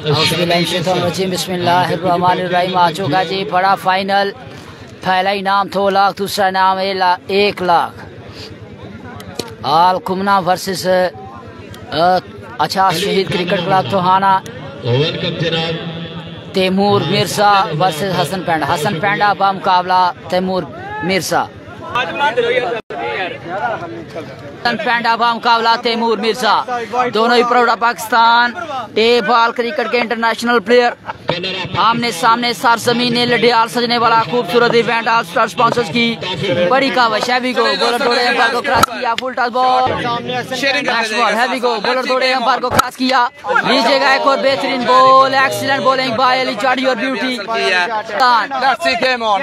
बिस्मिल्लाहिर्रहमानिर्रहीम। आ चुका जी बड़ा फाइनल। पहला इनाम 2 लाख, दूसरा इनाम 1 लाख। आल कुमना वर्सेस अच्छा Shaheed cricket club Tohana. Taimur Mirza versus Hasan Penda. Hasan Penda बा मुकाबला तैमूर मिर्जा। पेंडा बा मुकाबला तैमूर मिर्जा। दोनों ही प्रोडा पाकिस्तान टेबॉल क्रिकेट के इंटरनेशनल प्लेयर आमने सामने सरजमीन लडियाल सजने वाला खूबसूरत इवेंट ऑल स्टार स्पॉन्सर्स की बड़ी कावश। हैवी गो बॉलर दौड़े अंपायर को क्रॉस किया। Full toss ball heavy go bowler दौड़े अंपायर को क्रॉस किया। लीजिएगा एक और बेहतरीन ball. Excellent bowling by Ali Chard your beauty.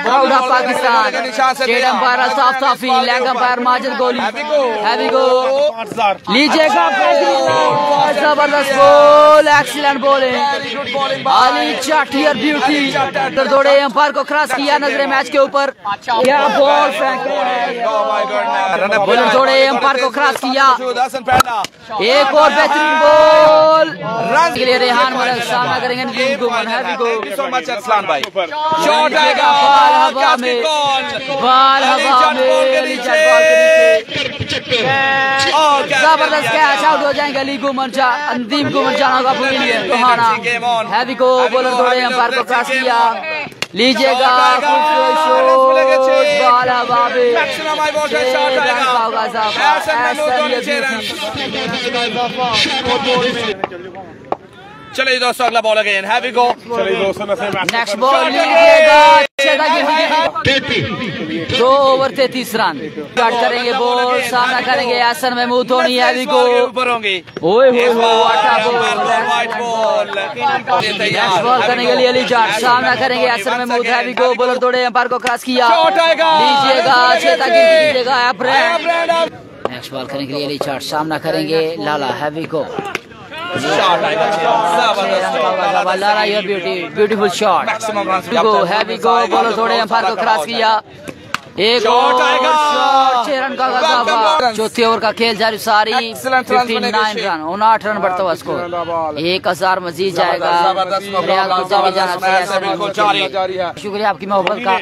Proud of Pakistan state umpire Altaf Tafi, leg umpire Majid Goli. Heavy go लीजिएगा जबरदस्त ball. Excellent bowling Ali Chard your beauty. दौड़े अंपायर को क्रॉस किया। नजरे मैच के ऊपर क्या बॉल बॉलर दौड़े अंपायर को क्रॉस किया। एक और बेहतरीन बॉल के लिए रेहान मलिक सामना करेंगे। जबरदस्त कैच आउट हो जाएंगे। अली गुमन अंदीम गुमन जाना का हैवी को बॉलर दौड़े अंपायर को क्रॉस किया। लीजिएगा चलिए दोस्तों अगला ball again. Heavy go next ball लीजिएगा। 2 ओवर 33 रन स्टार्ट करेंगे। बॉल सामना करेंगे हसन महमूद धोनी। हैवी गो ऊपर होंगे। ओए होए बॉल करने के लिए अली जाट सामना करेंगे Hasan Mahmud. Heavy go bowler दौड़े अंपायर को क्रॉस किया। लीजिएगा नेक्स्ट बॉल करने के लिए अली जाट सामना करेंगे लाला। हैवी गो beautiful shot. Heavy go bowler थोड़े अंपायर को क्रॉस किया। एक और 6 रन का गजाफा। चौथे ओवर का खेल जारी सारी 59 रन 59 रन बढ़ता हुआ स्कोर। 1000 मजीद जाएगा। शुक्रिया आपकी मोहब्बत का।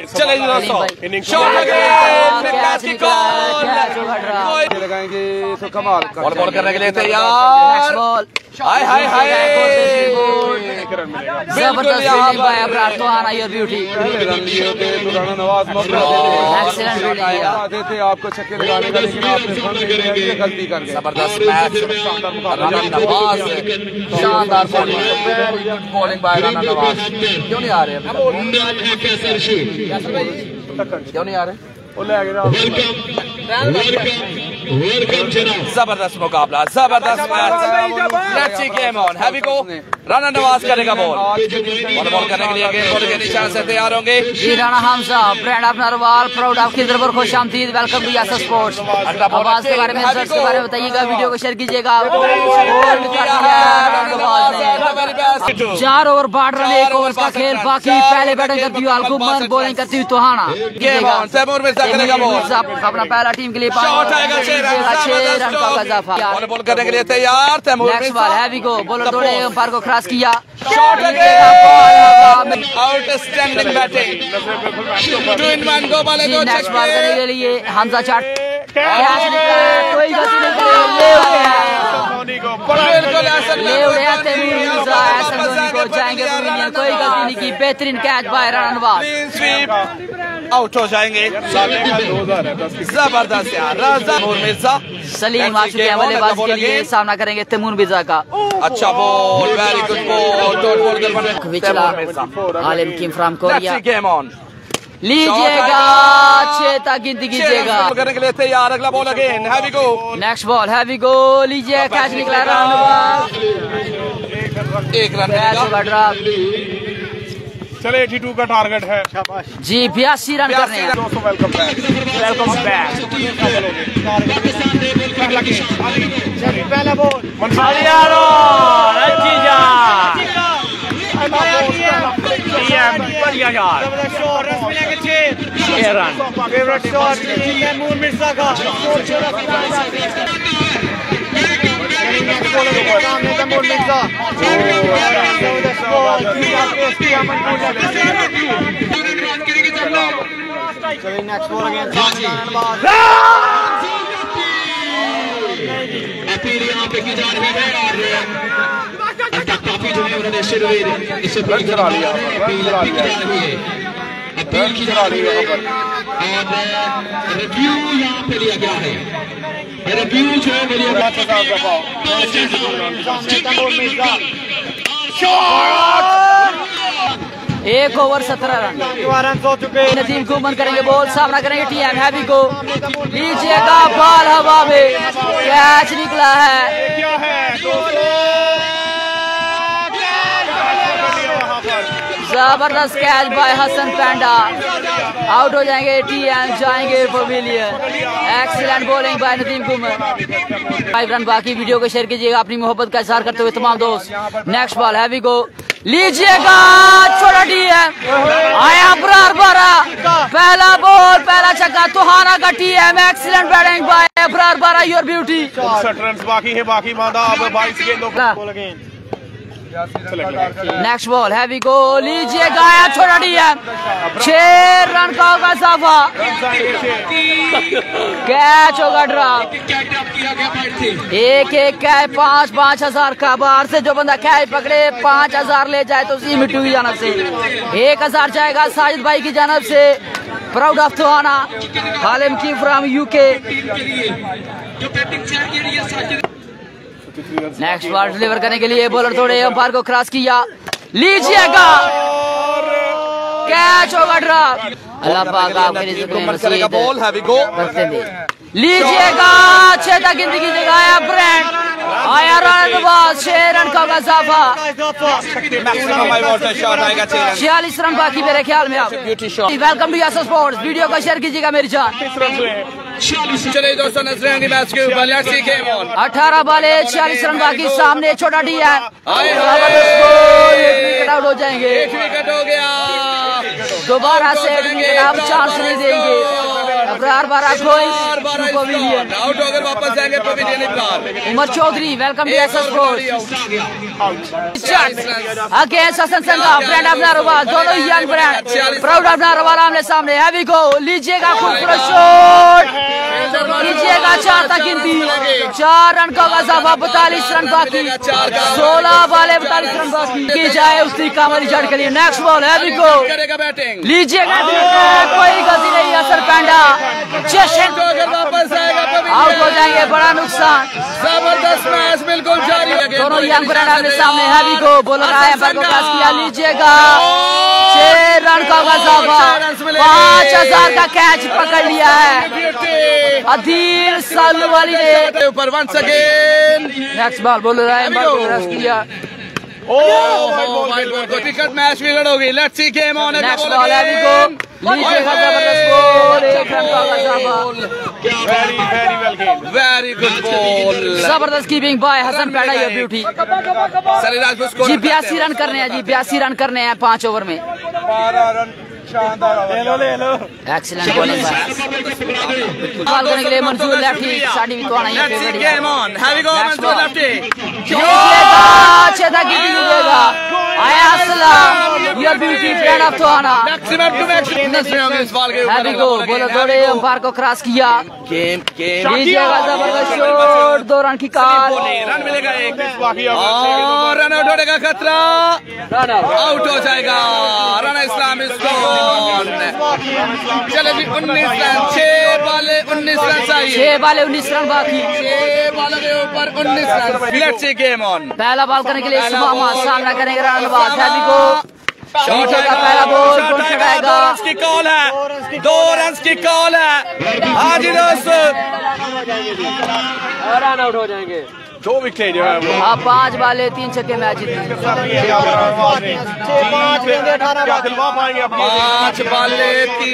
बॉल करने के लिए तैयार। हाय हाय हाय जबरदस्त ब्यूटी। आपको छक्के लगाने का, लेकिन आपने गलती कर दी। जबरदस्त मैच। शानदार बॉलिंग बाय राना नवाज। क्यों नहीं आ रहे? क्यों नहीं आ रहे? जबरदस्त मुकाबला, जबरदस्त match. Let's see game on. Heavy go Rana Nawaz करेगा बॉल करने के लिए गेंद बॉल के निशान से तैयार होंगे। Rana Hamza brand of Narwal proud of Khidar खुश आमदीद। Welcome to Yasa sports. आवाज के बारे में के बारे में बताइएगा। वीडियो को शेयर कीजिएगा। 4 ओवर 12 रन 1 ओवर का खेल बाकी। पहले बैटिंग करती हुई अलकुमन, बॉलिंग करती हुई तोहाना। अपना पहला टीम के लिए 6 रन का गजाफा। बॉल करने के लिए तैयार। Next ball heavy go bowler दौड़े अंपायर को क्रॉस किया। Outstanding batting. 2 in 1 go ball. Next ball करने के लिए हमजा चाट कोई गलती नहीं जाएंगे। कोई गलती नहीं की। बेहतरीन catch by Rana Nawaz. Out हो जाएंगे। जबरदस्त यार। मिर्जा सलीम आ चुके हैं बल्लेबाज के लिए। सामना करेंगे तैमूर मिर्जा का। अच्छा बॉल, वेरी गुड बॉल। आलिम किम फ्रॉम कोरिया। Game on. लीजिएगा 6 तक गिनती कीजिएगा। करने के लिए तैयार। अगला ball again. Heavy go next ball heavy go. लीजिए कैच निकला राना नवाज। 1 रन बढ़ रहा। चले 82 का टारगेट है जी। 82 रन करने हैं। Welcome back. पहला बॉल बढ़िया यार। फेवरेट शॉट तैमूर मिर्जा का। तैमूर मिर्जा अपील यहाँ पे की जा रही है और काफी जो है उन्होंने शिविर इससे अपील की जा रही है, अपील की जा रही है और रिव्यू यहाँ पे लिया गया है। रिव्यू जो है लिया गया एक ओवर 17 रन हो चुके। नदीम घूमन करेंगे बॉल, सामना करेंगे टीएम हैवी को। लीजिएगा बॉल हवा में, कैच निकला है। जबरदस्त कैच बाय हसन पैंडा। आउट हो जाएंगे टीएम, जाएंगे pavilion. Excellent bowling bye Nadeem घूमन। 5 रन बाकी। वीडियो को शेयर कीजिएगा अपनी मोहब्बत का इजहार करते हुए तमाम दोस्त। नेक्स्ट बॉल हैवी को। लीजिएगा छोटा टीएम, आया अबरार बारा। पहला बॉल, पहला छक्का तुहाना का TM. Excellent batting bye Abrar बारा, योर ब्यूटी। 60 रन बाकी है, बाकी मादा अब 22 गेंदों पर। नेक्स्ट बॉल हैवी को। लीजिएगा आया छोटा टीएम। 6 रन का होगा इजाफा। कैच होगा ड्रॉप। एक कैच 5-5 हजार का। बाहर से जो बंदा कैच पकड़े 5000 ले जाए तो उसी मिट्टू की जानब से 1000 जाएगा साजिद भाई की जानब से। प्राउड ऑफ तुहाना, हालिम की from UK. Next ball deliver करने के लिए बॉलर थोड़े अंपायर को क्रॉस किया। लीजिएगा कैच होगा ड्रॉप। अल्लाह पाक आपके रिज़्क़ में नसीब करते हुए। लीजिएगा 6 तक गिनती की जगह आया ब्रांड। आया रन बाज 6 रन का इजाफा। 46 रन बाकी मेरे ख्याल में। आप welcome to Yasir sports. Video को शेयर कीजिएगा मेरी जान। चलिए दोस्तों नजरें आएंगी मैच के ऊपर। Let's see game on. 18 बॉले 46 रन बाकी। सामने छोटा डी है, विकेट आउट हो जाएंगे। 1 विकेट हो गया। दोबारा से आप चांस नहीं देंगे। अबरार बारा कोई पवेलियन आउट होकर वापस जाएंगे पवेलियन पार। Umar Chaudhry welcome to Yasir sports. Against Hasan संगा ब्रांड अपना रवाल, दोनों यंग ब्रांड प्राउड अपना रवाल आमने सामने। हैवी को। लीजिएगा खूबसूरत शॉट। लीजिएगा 4 तक गिनती। 4 रन का इजाफा। 42 रन बाकी। 16 बॉले 42 रन बाकी की जाए उसी कामरी जड़ के लिए। नेक्स्ट बॉल हैवी को। लीजिएगा कोई गलती नहीं। असर पैंडा वापस आएगा आउट हो जाएंगे। बड़ा नुकसान। जबरदस्त मैच बिल्कुल जारी है। दोनों यंग ब्रांड आमने सामने। हैवी को बोलर आया पर को क्रॉस किया। लीजिएगा 6 रन का इजाफा। 5000 का कैच पकड़ लिया है अदील सालवाली ने। ऊपर once again. Next ball bowler आया पर को क्रॉस किया। क्रिकेट मैच बिगड़ होगी। Let's see game on. Next ball heavy को। लीजिएगा जबरदस्त बॉल। 1 रन का इजाफा। Very good ball. जबरदस्त keeping by Hasan Panda, your beauty. जी 82 रन करने हैं। जी 82 रन करने हैं 5 ओवर में। 12 रन एक्सीलेंट बॉलिंग बॉल करने के लिए मंजूर लेफ्टी साड़ी भी तो आना ही है। Game on. हैवी गो मंजूर लेफ्टी। छेदा की दीजिएगा। आया सलाम your beauty brand of Tohana. Maximum to maximum इस बॉल के ऊपर। हैवी गो बोलो थोड़े अंपायर को क्रॉस किया। लीजिएगा जबरदस्त शॉट। 2 रन की कॉल। रन मिलेगा 1 और रन आउट होने का खतरा। आउट हो जाएगा। रन इस्लाम इसको। चलो जी 19 रन। 6 बॉले 19 रन चाहिए। 6 बॉले 19 रन बाकी। 6 बॉलों के ऊपर 19 run. Let's see game on. पहला बॉल करने के लिए सुमामा सामना करेंगे रनबाज। हैवी को। लीजिएगा पहला बॉल छुड़ाएगा। 2 रन की कॉल है। 2 रन की कॉल है। हाँ जी दोस्तों। रन आउट हो जाएंगे। 2 विकेट जो है वो। आप 5 बॉले 3 छक्के मैच जीते।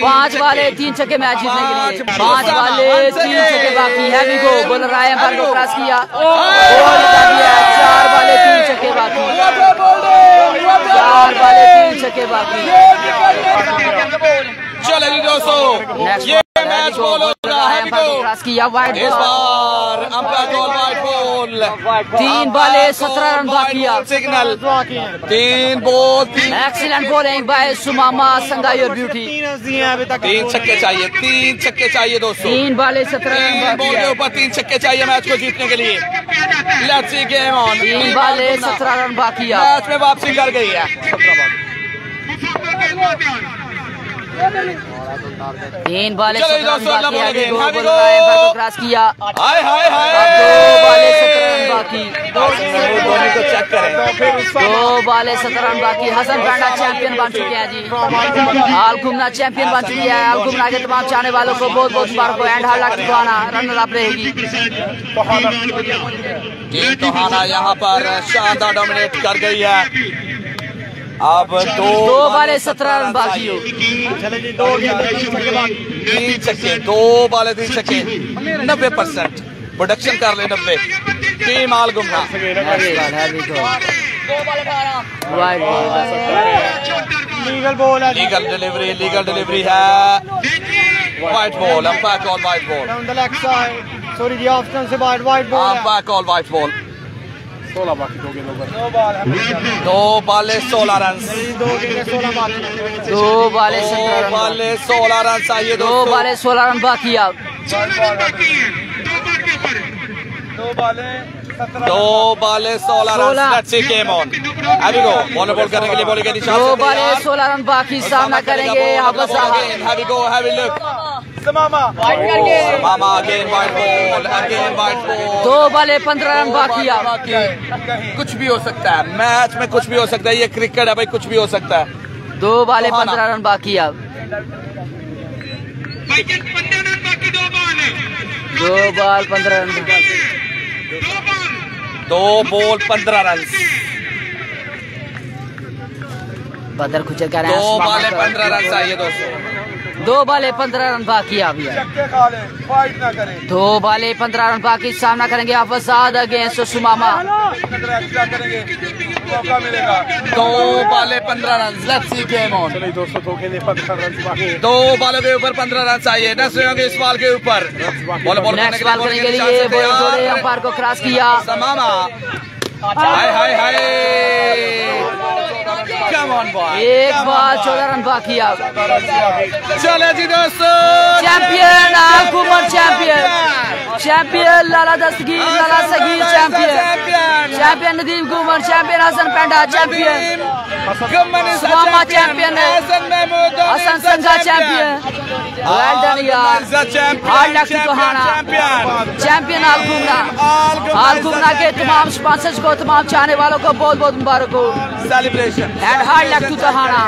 5 बॉले 3 छक्के मैच जीतने के लिए। 5 बॉले 3 छक्के बाकी। हैवी को बोलर आए पर को क्रॉस किया। 4 बॉले 3 छक्के बाकी। 4 बॉले 3 छक्के बाकी। चलो जी दोस्तों ये मैच बॉल हो रहा है। क्रॉस किया, वाइड इस बार अंपायर कॉल वाइड बॉल। 3 बॉले 17 रन बाकी। Signal 3 ball 3। Excellent bowling by Sumama Sangai और ब्यूटी। 3 छक्के चाहिए, 3 छक्के चाहिए दोस्तों। 3 बॉले 17 रन बॉल बाकी। के ऊपर 3 छक्के चाहिए मैच को जीतने के लिए। Let's see game on. 3 बॉले 17 रन बाकी। मैच में वापसी कर गई है। 3 बॉले चलो 17 रन दोस्तों, बाकी। अगला हैवी बॉल गोल हैवी बोल रहा है, गोल। को क्रॉस किया। हाय हाय हाय। 2 बॉले 17 रन बाकी। धोनी को चेक करें। 2 बॉले 17 रन बाकी। हसन पैंडा चैंपियन बन चुके हैं जी। हाल घूमना चैंपियन बन चुकी है। हाल घूमना के तमाम चाहने वालों को बहुत बहुत मुबारक हो। एंड हाल रनर अप रहेगी। टीम तोहाना यहाँ पर शानदार डोमिनेट कर गई है। अब 2 बॉले 17 रन बाकी हो। 3 छक्के, 2 बॉले 3 छक्के। 90% प्रोडक्शन कर ले 90। टीम आल गुमना। Wide ball. लीगल डिलीवरी है। Wide ball. Umpire call wide ball. Umpire call wide ball. 16 बाकी 2 गेंदों पर। 2 बॉले 16 रन। 2 बॉले 17 रन। 16 रन चाहिए 2 दोस्तों। बॉले 16 रन बाकी। अब 2 बॉले 16 run. Let's see game on. Heavy go. Ball करने के लिए बॉलिंग के निशान 2 बॉले 16 रन बाकी। सामना करेंगे हाफिज साहब। Heavy go, heavy look. मामा again wide ball, again wide ball. 2 बॉले 15 रन बाकी। अब कुछ भी हो सकता है मैच में, कुछ भी हो सकता है। ये क्रिकेट है भाई, कुछ भी हो सकता है। 2 बॉले 15 रन बाकी। अब 2 बॉल 15 रन। 2 ball 15 run. बदर खुचर कर रहे 2 बॉले हैं। 15 रन चाहिए दोस्तों। 2 बॉले 15 रन बाकी। अब 2 बॉले 15 रन बाकी। सामना करेंगे हाफिज साहब अगेंस्ट सुमामा। 2 बॉले 15 run. Let's see game on. चलिए दोस्तों, 2 गेंदें 15 रन बाकी। 2 बॉलों के ऊपर 15 रन चाहिए। नेक्स्ट इस बॉल के ऊपर बॉल नेक्स्ट बॉल करने के लिए जोड़े अंपायर को क्रॉस किया। समामा। Hi hi hi. Come on boy. 1 ball 14 run बाकी। अब चले जी दोस्तों, champion Hukumat champion Lala Dastgir Lala Sagheer champion Nadeem Hukumat champion Hasan Penda champion Sumama champion Hasan Sanga champion. Well done यार। Hard luck to Tohana champion हाल घूमना के तमाम स्पॉन्सर्स को, तमाम चाहने वालों को बहुत बहुत मुबारक हो। Celebration and hard luck to Tohana.